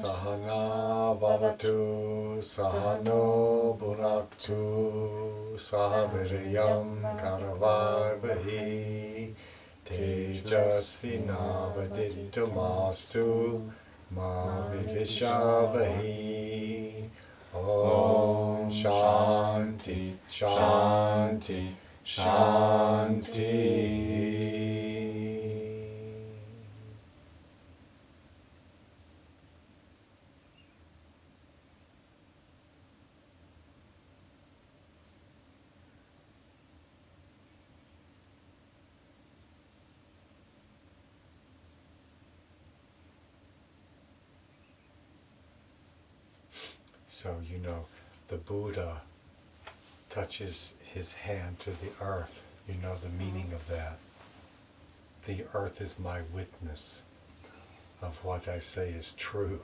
Sahana Vavatu Sahano Bhunaktu Sahaviriyam Karavavahi Tejasvinavadittumastu Ma Vidvishavai. Om Shanti Shanti Shanti. So, the Buddha touches his hand to the earth. You know the meaning of that. The earth is my witness of what I say is true.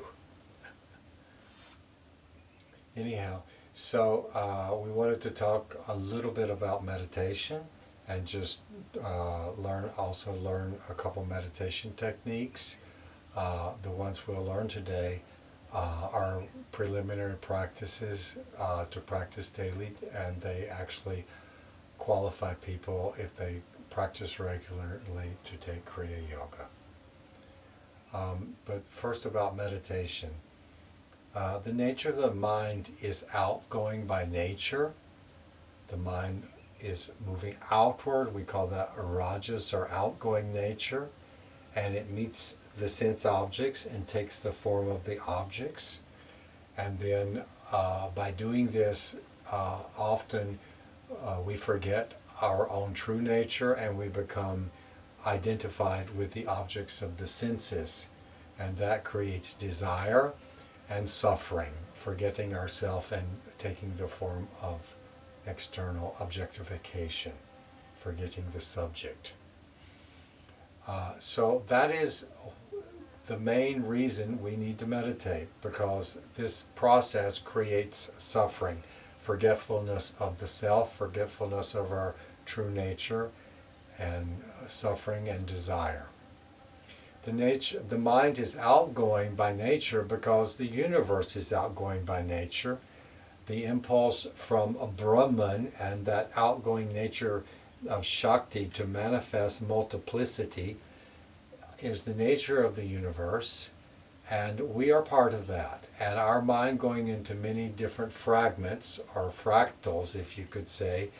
Anyhow, so we wanted to talk a little bit about meditation and just learn a couple meditation techniques. The ones we'll learn today are preliminary practices to practice daily, and they actually qualify people, if they practice regularly, to take Kriya Yoga. But first, about meditation. The nature of the mind is outgoing by nature. The mind is moving outward. We call that rajas, or outgoing nature. And it meets the sense objects and takes the form of the objects. And then by doing this, often we forget our own true nature and we become identified with the objects of the senses. And that creates desire and suffering, forgetting ourselves and taking the form of external objectification, forgetting the subject. So that is the main reason we need to meditate, because this process creates suffering, forgetfulness of the self, forgetfulness of our true nature, and suffering and desire. The mind is outgoing by nature because the universe is outgoing by nature. The impulse from a Brahman and that outgoing nature of Shakti to manifest multiplicity is the nature of the universe, and we are part of that. And our mind going into many different fragments, or fractals, if you could say,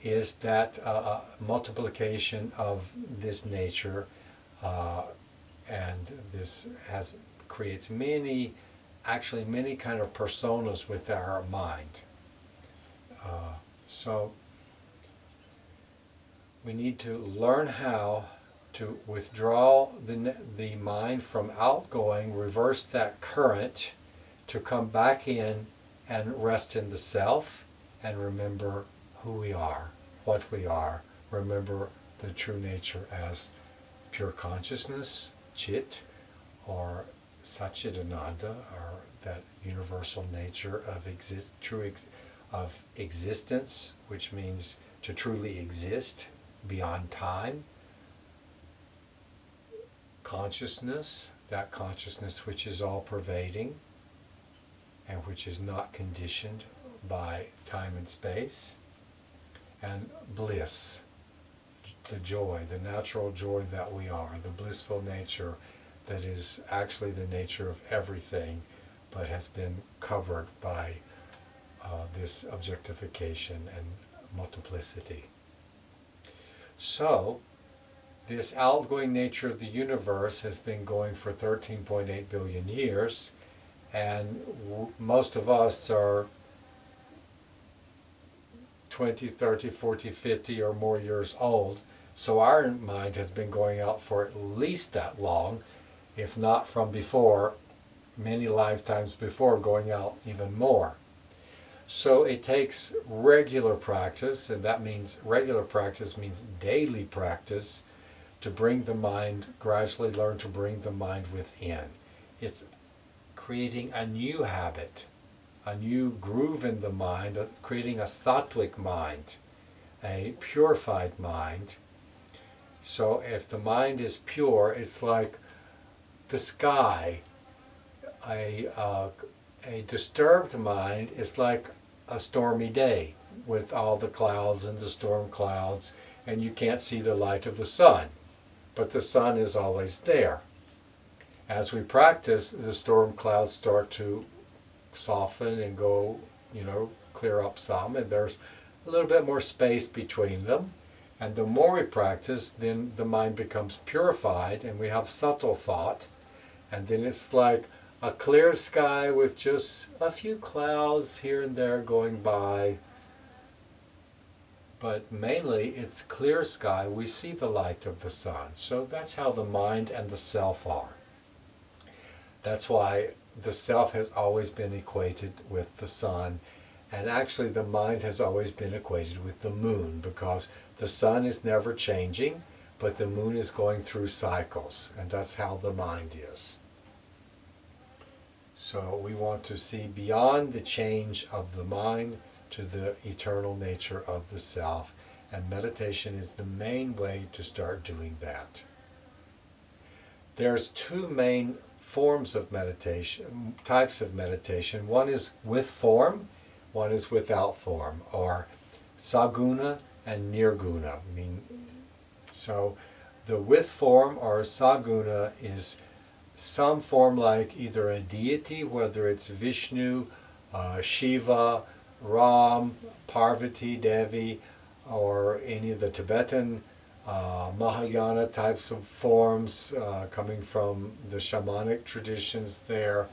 is that multiplication of this nature, and this creates many kind of personas with our mind. So we need to learn how to withdraw the mind from outgoing, reverse that current, to come back in and rest in the self and remember who we are, what we are. Remember the true nature as pure consciousness, Chit, or Satchidananda, or that universal nature of existence, which means to truly exist beyond time. Consciousness, that consciousness which is all-pervading and which is not conditioned by time and space. And bliss, the joy, the natural joy that we are, the blissful nature that is actually the nature of everything, but has been covered by this objectification and multiplicity. So, this outgoing nature of the universe has been going for 13.8 billion years, and most of us are 20, 30, 40, 50 or more years old, so our mind has been going out for at least that long, if not from before, many lifetimes before, going out even more. So it takes regular practice, and that means regular practice means daily practice, to bring the mind, gradually learn to bring the mind within. It's creating a new habit, a new groove in the mind, creating a sattvic mind, a purified mind. So if the mind is pure, it's like the sky a, uh, a disturbed mind is like a stormy day with all the clouds and the storm clouds, and you can't see the light of the sun, but the sun is always there. As we practice, the storm clouds start to soften and go, clear up some, and there's a little bit more space between them. And the more we practice, then the mind becomes purified and we have subtle thought. And then it's like a clear sky with just a few clouds here and there going by. But mainly it's clear sky. We see the light of the sun. So that's how the mind and the self are. That's why the self has always been equated with the sun. And actually the mind has always been equated with the moon, because the sun is never changing, but the moon is going through cycles, and that's how the mind is. So we want to see beyond the change of the mind to the eternal nature of the self, and meditation is the main way to start doing that. There's two main forms of meditation, types of meditation. One is with form, one is without form, or saguna and nirguna. So the with form or saguna is some form like either a deity, whether it's Vishnu, Shiva, Ram, Parvati, Devi, or any of the Tibetan Mahayana types of forms coming from the shamanic traditions there,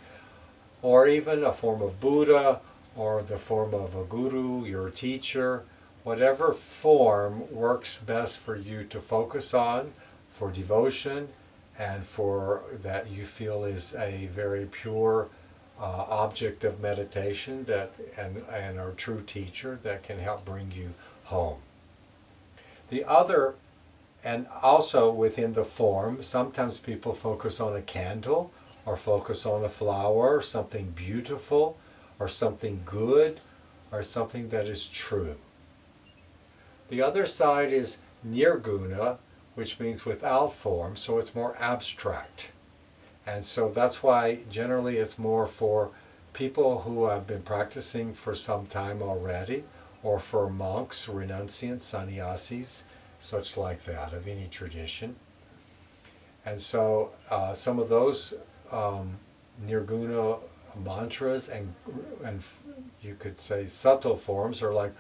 or even a form of Buddha, or the form of a guru, your teacher. Whatever form works best for you to focus on, for devotion, and for that you feel is a very pure object of meditation and a true teacher that can help bring you home. The other, and also within the form, sometimes people focus on a candle or focus on a flower, something beautiful, or something good, or something that is true. The other side is nirguna, which means without form, so it's more abstract. And so that's why generally it's more for people who have been practicing for some time already, or for monks, renunciants, sannyasis, such like that, of any tradition. And so some of those nirguna mantras and you could say subtle forms are like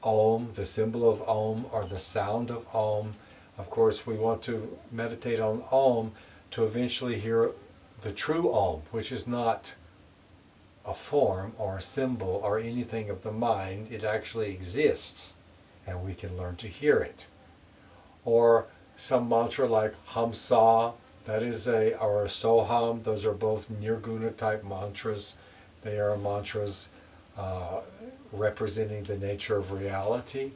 Om, the symbol of Om, or the sound of Om. Of course, we want to meditate on Om to eventually hear the true Om, which is not a form or a symbol or anything of the mind. It actually exists, and we can learn to hear it. Or some mantra like Hamsa, that is or Soham, those are both nirguna type mantras. They are mantras representing the nature of reality,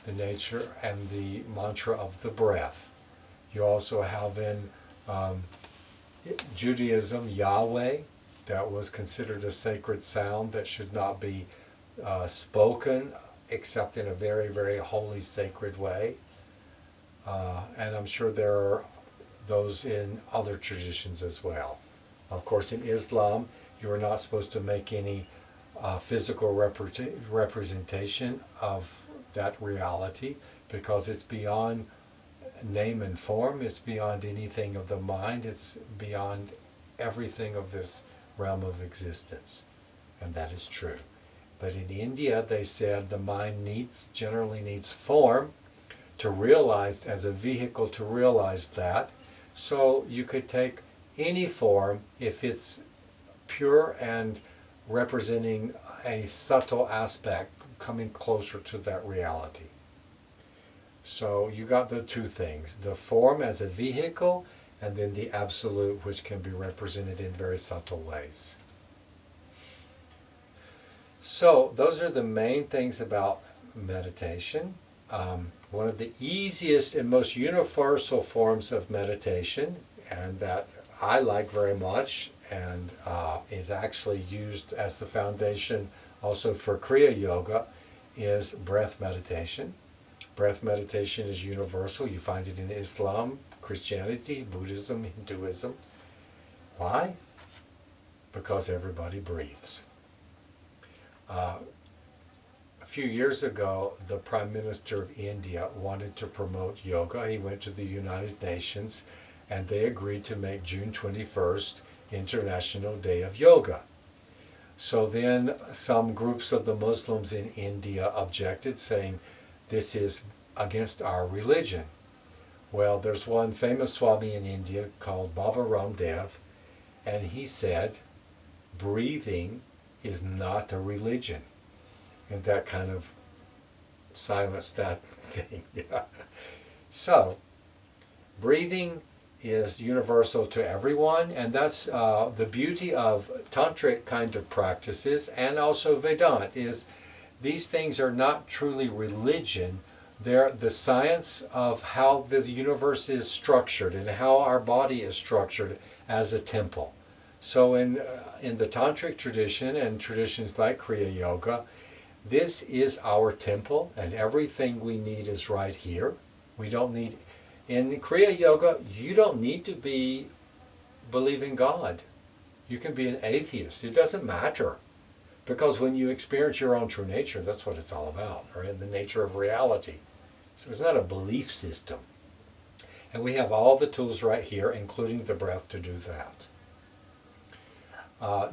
the nature and the mantra of the breath. You also have in Judaism Yahweh, that was considered a sacred sound that should not be spoken except in a very, very holy, sacred way. And I'm sure there are those in other traditions as well. Of course, in Islam, you are not supposed to make any physical representation of that reality, because it's beyond name and form, it's beyond anything of the mind, it's beyond everything of this realm of existence. And that is true. But in India, they said the mind generally needs form to realize, as a vehicle to realize that. So you could take any form if it's pure and representing a subtle aspect coming closer to that reality. So you got the two things, the form as a vehicle, and then the absolute, which can be represented in very subtle ways. So those are the main things about meditation. One of the easiest and most universal forms of meditation, and that I like very much, and is actually used as the foundation also for Kriya Yoga, is breath meditation. Breath meditation is universal. You find it in Islam, Christianity, Buddhism, Hinduism. Why? because everybody breathes. A few years ago, the Prime Minister of India wanted to promote yoga. He went to the United Nations and they agreed to make June 21st International Day of Yoga. So then some groups of the Muslims in India objected, saying this is against our religion. Well, there's one famous Swami in India called Baba Ramdev, and he said, breathing is not a religion. And that kind of silenced that thing. Yeah. So, breathing is universal to everyone, and that's the beauty of tantric kind of practices, and also Vedanta, is these things are not truly religion. They're the science of how the universe is structured and how our body is structured as a temple. So in the tantric tradition and traditions like Kriya Yoga, this is our temple, and everything we need is right here. We don't need, in Kriya Yoga, you don't need to believe in God. You can be an atheist. It doesn't matter. Because when you experience your own true nature, that's what it's all about, or in the nature of reality. So it's not a belief system. And we have all the tools right here, including the breath, to do that.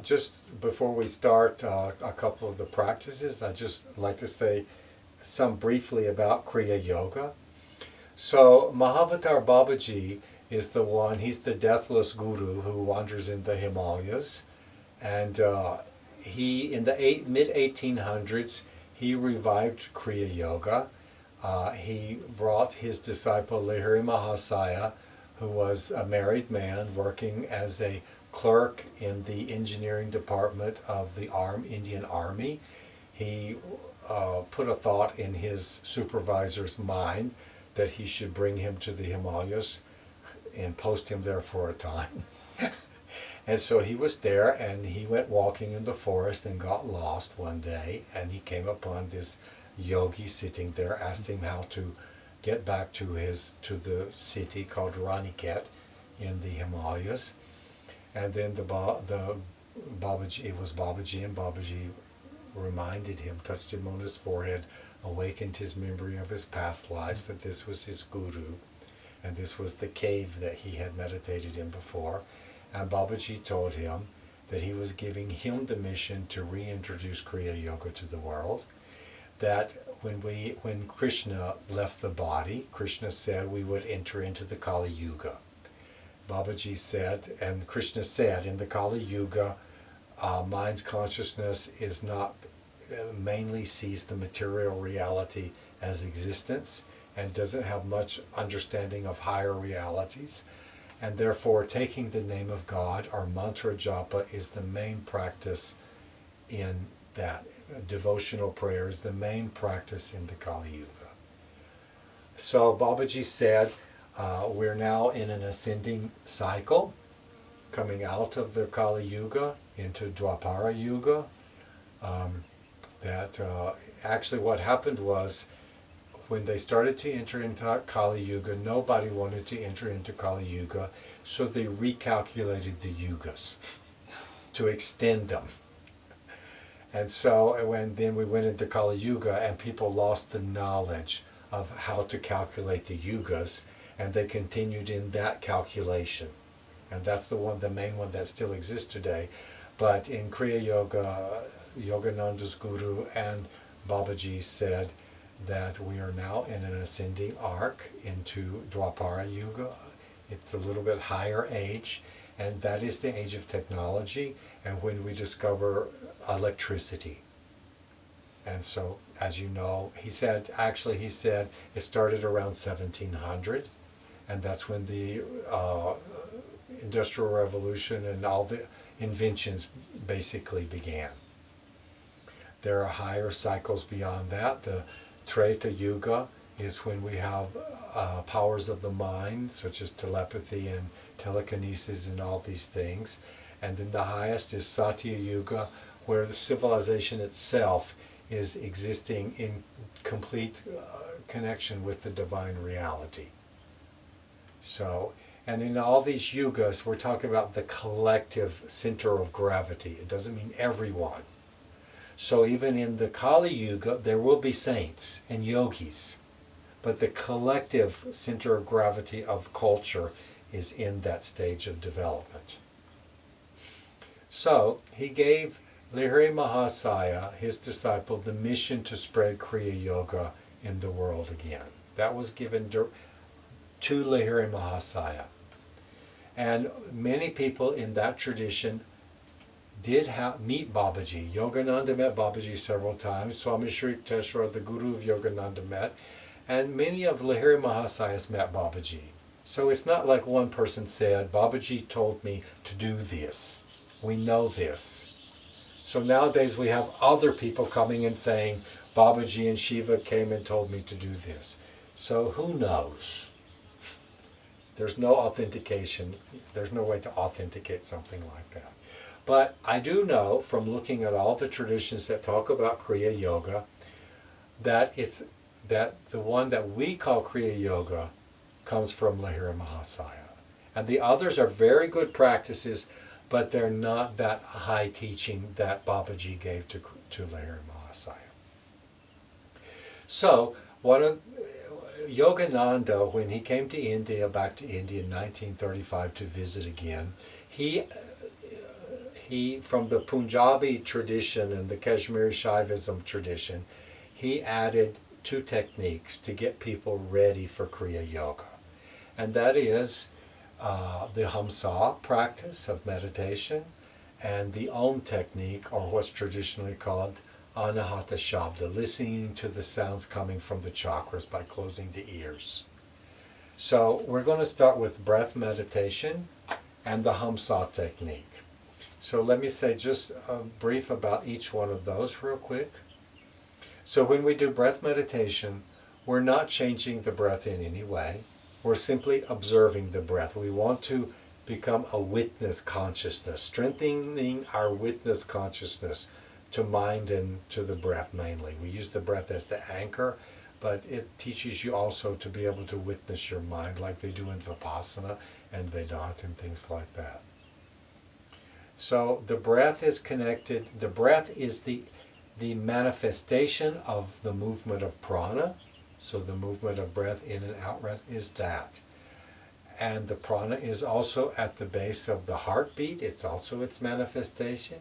Just before we start a couple of the practices, I'd just like to say some briefly about Kriya Yoga. So Mahavatar Babaji is the one, he's the deathless guru who wanders in the Himalayas. And he, in the mid-1800s, he revived Kriya Yoga. He brought his disciple Lahiri Mahasaya, who was a married man working as a clerk in the engineering department of the Indian Army. He put a thought in his supervisor's mind that he should bring him to the Himalayas and post him there for a time. And so he was there, and he went walking in the forest and got lost one day, and he came upon this yogi sitting there, asked him how to get back to the city called Raniket in the Himalayas. And then Babaji, it was Babaji, and Babaji reminded him, touched him on his forehead, awakened his memory of his past lives, that this was his guru, and this was the cave that he had meditated in before. And Babaji told him that he was giving him the mission to reintroduce Kriya Yoga to the world, that when Krishna left the body, Krishna said we would enter into the Kali Yuga. Babaji said, and Krishna said, in the Kali Yuga, mind's consciousness is not, mainly sees the material reality as existence and doesn't have much understanding of higher realities. And therefore, taking the name of God, or mantra japa, is the main practice in that. Devotional prayer is the main practice in the Kali Yuga. So Babaji said, we're now in an ascending cycle, coming out of the Kali Yuga into Dwapara Yuga. Actually what happened was, when they started to enter into Kali Yuga, nobody wanted to enter into Kali Yuga, so they recalculated the yugas to extend them. And so then we went into Kali Yuga, and people lost the knowledge of how to calculate the yugas, and they continued in that calculation. And that's the main one that still exists today. But in Kriya Yoga, Yogananda's guru and Babaji said that we are now in an ascending arc into Dwapara Yuga. It's a little bit higher age, and that is the age of technology, and when we discover electricity. And so, as you know, he said it started around 1700, and that's when the Industrial Revolution and all the inventions basically began. There are higher cycles beyond that. The Treta Yuga is when we have powers of the mind, such as telepathy and telekinesis and all these things. And then the highest is Satya Yuga, where the civilization itself is existing in complete connection with the divine reality. So, And in all these yugas, we're talking about the collective center of gravity. It doesn't mean everyone. So even in the Kali Yuga, there will be saints and yogis, but the collective center of gravity of culture is in that stage of development. So he gave Lahiri Mahasaya, his disciple, the mission to spread Kriya Yoga in the world again. That was given to Lahiri Mahasaya. And many people in that tradition did meet Babaji. Yogananda met Babaji several times. Swami Sri Yukteswar, the guru of Yogananda, met. And many of Lahiri Mahasayas met Babaji. So it's not like one person said, Babaji told me to do this. We know this. So nowadays we have other people coming and saying, Babaji and Shiva came and told me to do this. So who knows? There's no authentication. There's no way to authenticate something like that. But I do know from looking at all the traditions that talk about Kriya Yoga that the one that we call Kriya Yoga comes from Lahiri Mahasaya. And the others are very good practices, but they're not that high teaching that Babaji gave to Lahiri Mahasaya. So, Yogananda, when he came to India, back to India in 1935 to visit again, he from the Punjabi tradition and the Kashmiri Shaivism tradition, he added two techniques to get people ready for Kriya Yoga. And that is the Hamsa practice of meditation and the Om technique, or what's traditionally called Anahata Shabda, listening to the sounds coming from the chakras by closing the ears. So we're going to start with breath meditation and the Hamsa technique. So let me say just a brief about each one of those real quick. So when we do breath meditation, we're not changing the breath in any way. We're simply observing the breath. We want to become a witness consciousness, strengthening our witness consciousness to mind and to the breath mainly. We use the breath as the anchor, but it teaches you also to be able to witness your mind like they do in Vipassana and Vedanta and things like that. So the breath is connected. The breath is the manifestation of the movement of prana. So the movement of breath in and out is that. And the prana is also at the base of the heartbeat. It's also its manifestation.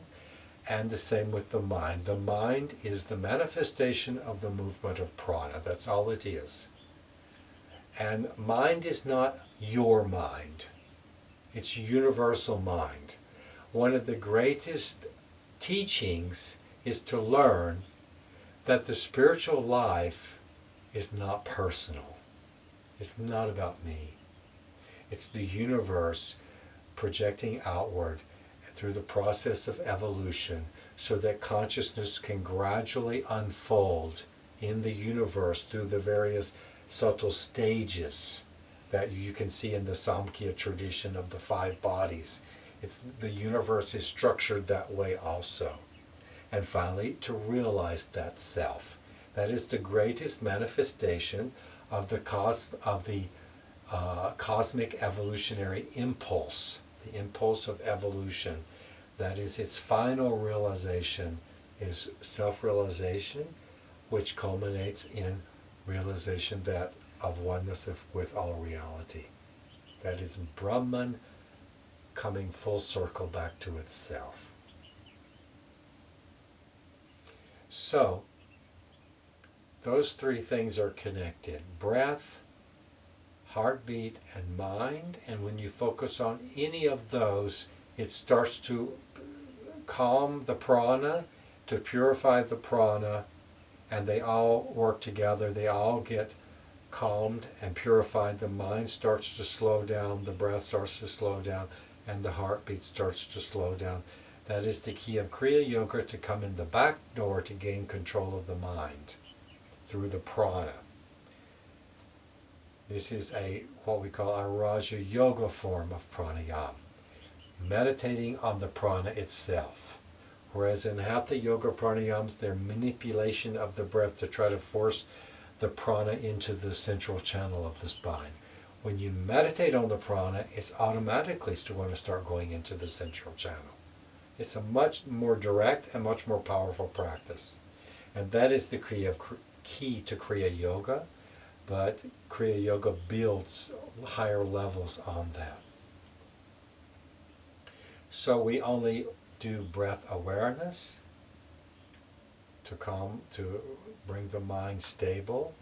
And the same with the mind. The mind is the manifestation of the movement of prana. That's all it is. And mind is not your mind. It's universal mind. One of the greatest teachings is to learn that the spiritual life is not personal. It's not about me. It's the universe projecting outward through the process of evolution so that consciousness can gradually unfold in the universe through the various subtle stages that you can see in the Samkhya tradition of the 5 bodies. The universe is structured that way also. And finally, to realize that self. That is the greatest manifestation of the cosmic evolutionary impulse, the impulse of evolution. That is, its final realization is self-realization, which culminates in realization of oneness with all reality. That is Brahman coming full circle back to itself. So, those 3 things are connected. Breath, heartbeat, and mind. And when you focus on any of those, it starts to calm the prana, to purify the prana, and they all work together. They all get calmed and purified. The mind starts to slow down, the breath starts to slow down, and the heartbeat starts to slow down. That is the key of Kriya Yoga, to come in the back door to gain control of the mind through the prana. This is what we call a Raja Yoga form of pranayama, meditating on the prana itself. Whereas in Hatha Yoga pranayams, they're manipulation of the breath to try to force the prana into the central channel of the spine. When you meditate on the prana, it's automatically going to start going into the central channel. It's a much more direct and much more powerful practice. And that is the key to Kriya Yoga, but Kriya Yoga builds higher levels on that. So we only do breath awareness to bring the mind stable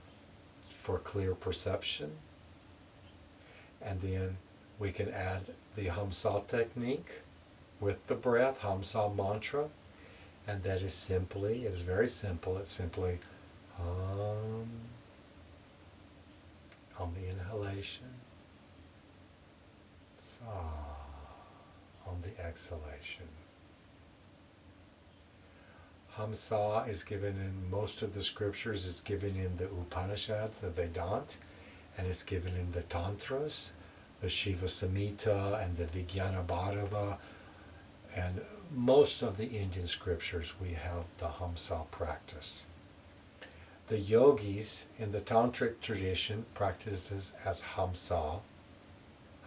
for clear perception. And then we can add the Hamsa technique with the breath, Hamsa mantra, and that is very simple. It's simply Hum on the inhalation, Sa on the exhalation. Hamsa is given in most of the scriptures, it's given in the Upanishads, the Vedanta, and it's given in the Tantras, the Shiva Samhita and the Vijnana Bhairava, and most of the Indian scriptures we have the Hamsa practice. The yogis in the Tantric tradition practices as Hamsa.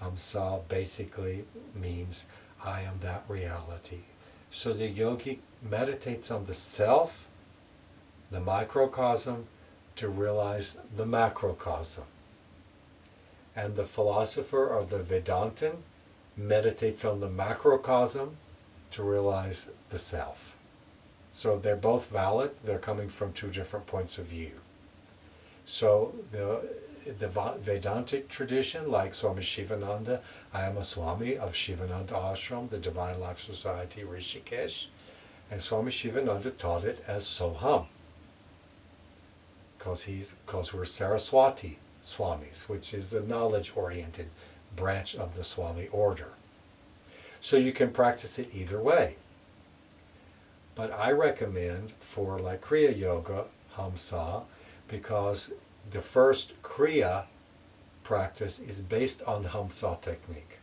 Hamsa basically means I am that reality. So the yogi meditates on the self, the microcosm, to realize the macrocosm. And the philosopher or the Vedantin meditates on the macrocosm to realize the self. So they're both valid, they're coming from two different points of view. So the Vedantic tradition, like Swami Shivananda, I am a Swami of Shivananda Ashram, the Divine Life Society, Rishikesh, and Swami Shivananda taught it as Soham, because we're Saraswati Swamis, which is the knowledge-oriented branch of the Swami order. So you can practice it either way. But I recommend for like Kriya Yoga, Hamsa, because the first Kriya practice is based on Hamsa technique.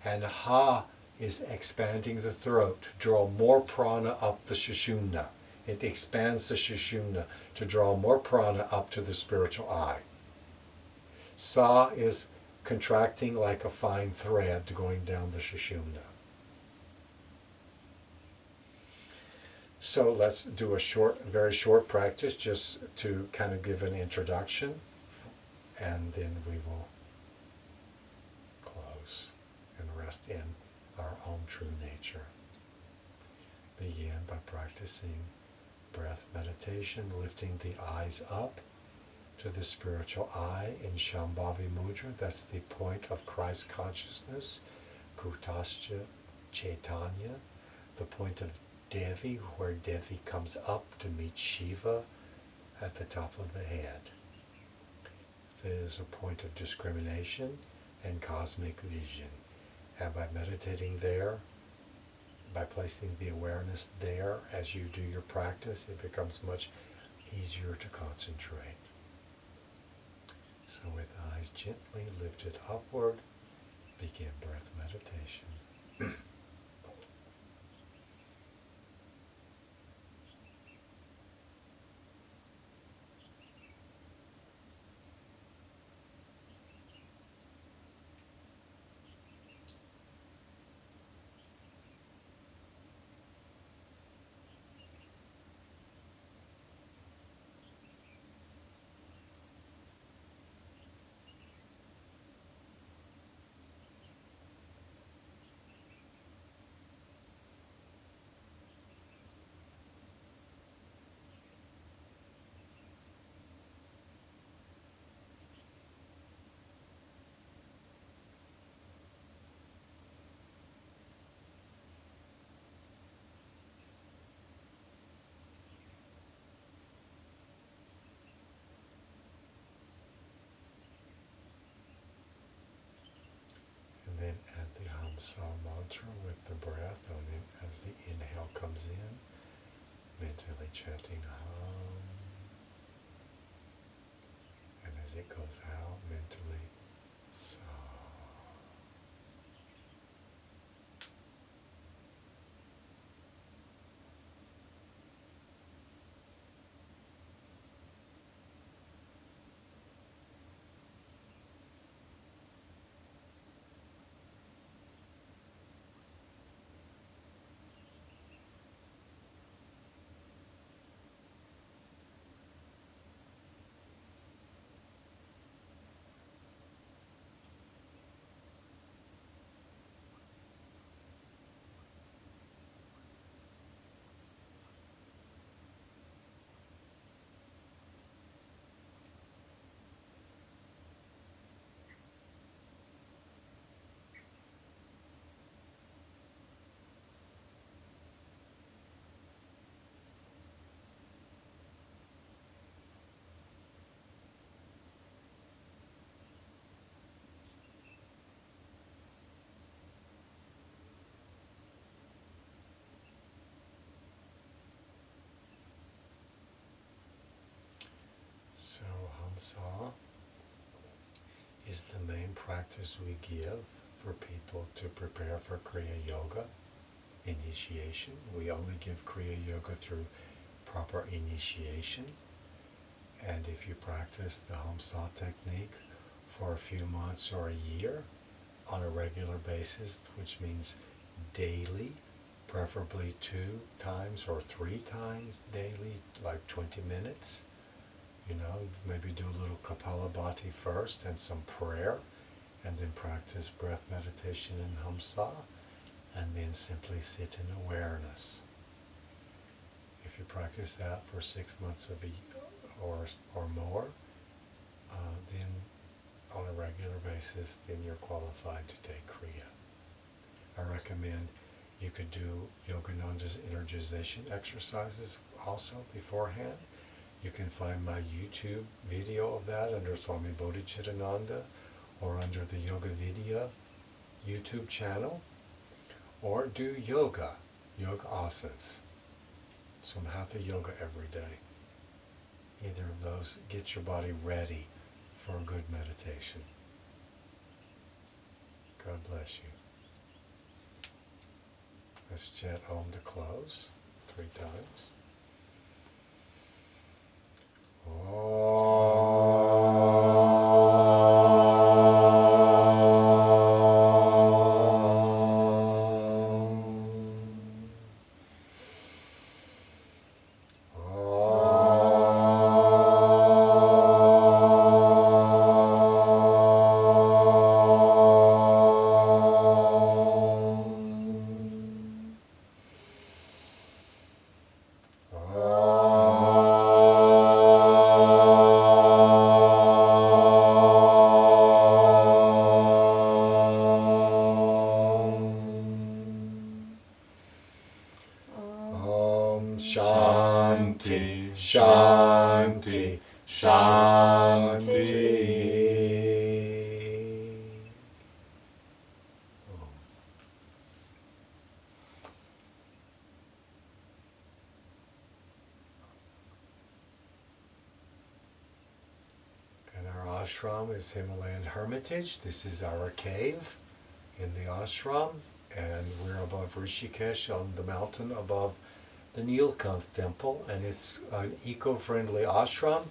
And Ha is expanding the throat to draw more prana up the Sushumna. It expands the Sushumna to draw more prana up to the spiritual eye. Sa is contracting like a fine thread going down the Sushumna. So let's do a very short practice just to kind of give an introduction, and then we will close and rest in our own true nature. Begin by practicing breath meditation, lifting the eyes up to the spiritual eye in Shambhavi Mudra. That's the point of Christ consciousness, Kutascha Chaitanya, the point of Devi, where Devi comes up to meet Shiva at the top of the head. This is a point of discrimination and cosmic vision. And by meditating there, by placing the awareness there as you do your practice, it becomes much easier to concentrate. So with eyes gently lifted upward, begin breath meditation. Then add the Hamsa mantra with the breath as the inhale comes in, mentally chanting Hum, and as it goes out, mentally Sa. Hamsa is the main practice we give for people to prepare for Kriya Yoga initiation. We only give Kriya Yoga through proper initiation. And if you practice the Hamsa technique for a few months or a year on a regular basis, which means daily, preferably 2 times or 3 times daily, like 20 minutes, maybe do a little Kapalabhati first and some prayer, and then practice breath meditation in Hamsa, and then simply sit in awareness. If you practice that for 6 months of or more, then on a regular basis, then you're qualified to take Kriya. I recommend you could do Yogananda's energization exercises also beforehand. You can find my YouTube video of that under Swami Bodhichitananda, or under the Yoga Vidya YouTube channel, or do yoga asanas, some hatha yoga every day. Either of those get your body ready for a good meditation. God bless you. Let's chant Om to close 3 times. Shanti, Shanti, Shanti. And our ashram is Himalayan Hermitage. This is our cave in the ashram, and we're above Rishikesh on the mountain above the Nilkanth temple, and it's an eco-friendly ashram.